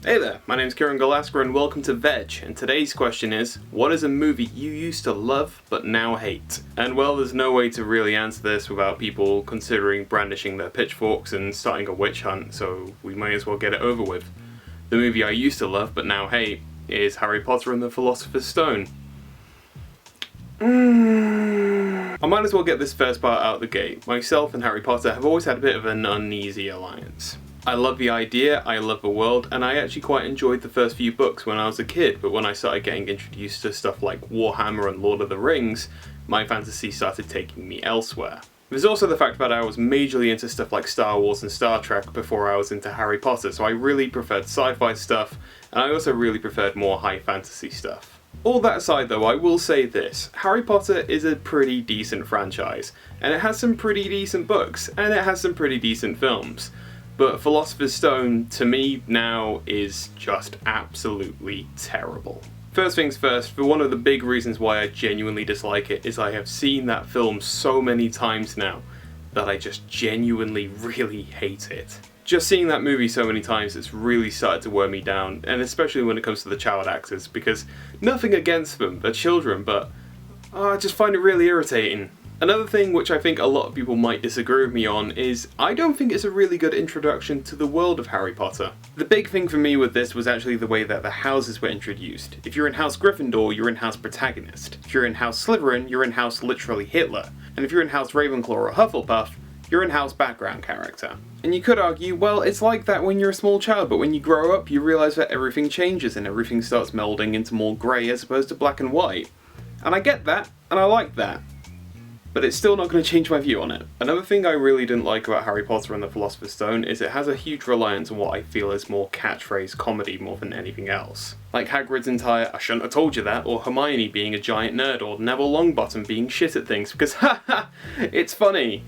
Hey there, my name's K.Galaxia and welcome to VEDJ, and today's question is, what is a movie you used to love but now hate? And well, there's no way to really answer this without people considering brandishing their pitchforks and starting a witch hunt, so we might as well get it over with. The movie I used to love but now hate is Harry Potter and the Philosopher's Stone. I might as well get this first part out the gate. Myself and Harry Potter have always had a bit of an uneasy alliance. I love the idea, I love the world, and I actually quite enjoyed the first few books when I was a kid, but when I started getting introduced to stuff like Warhammer and Lord of the Rings, my fantasy started taking me elsewhere. There's also the fact that I was majorly into stuff like Star Wars and Star Trek before I was into Harry Potter, so I really preferred sci-fi stuff, and I also really preferred more high fantasy stuff. All that aside though, I will say this, Harry Potter is a pretty decent franchise, and it has some pretty decent books, and it has some pretty decent films. But Philosopher's Stone, to me, now is just absolutely terrible. First things first, for one of the big reasons why I genuinely dislike it is I have seen that film so many times now that I just genuinely really hate it. Just seeing that movie so many times, it's really started to wear me down, and especially when it comes to the child actors, because nothing against them, they're children, but I just find it really irritating. Another thing which I think a lot of people might disagree with me on is I don't think it's a really good introduction to the world of Harry Potter. The big thing for me with this was actually the way that the houses were introduced. If you're in House Gryffindor, you're in House Protagonist. If you're in House Slytherin, you're in House literally Hitler. And if you're in House Ravenclaw or Hufflepuff, you're in House background character. And you could argue, well, it's like that when you're a small child, but when you grow up, you realise that everything changes and everything starts melding into more grey as opposed to black and white. And I get that, and I like that. But it's still not going to change my view on it. Another thing I really didn't like about Harry Potter and the Philosopher's Stone is it has a huge reliance on what I feel is more catchphrase comedy more than anything else. Like Hagrid's entire "I shouldn't have told you that," or Hermione being a giant nerd, or Neville Longbottom being shit at things because haha, it's funny.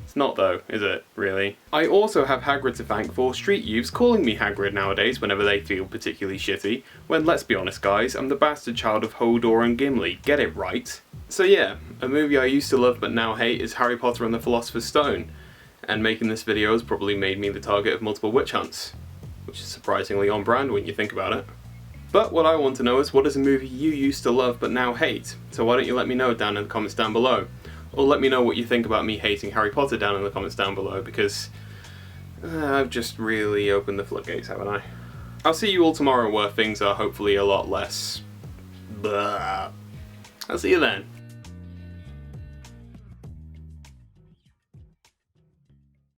It's not though, is it, really? I also have Hagrid to thank for street youths calling me Hagrid nowadays whenever they feel particularly shitty, when let's be honest guys, I'm the bastard child of Hodor and Gimli, get it right. So yeah, a movie I used to love but now hate is Harry Potter and the Philosopher's Stone, and making this video has probably made me the target of multiple witch hunts, which is surprisingly on brand when you think about it. But what I want to know is what is a movie you used to love but now hate, so why don't you let me know down in the comments down below. Or let me know what you think about me hating Harry Potter down in the comments down below, because I've just really opened the floodgates, haven't I? I'll see you all tomorrow where things are hopefully a lot less blah. I'll see you then.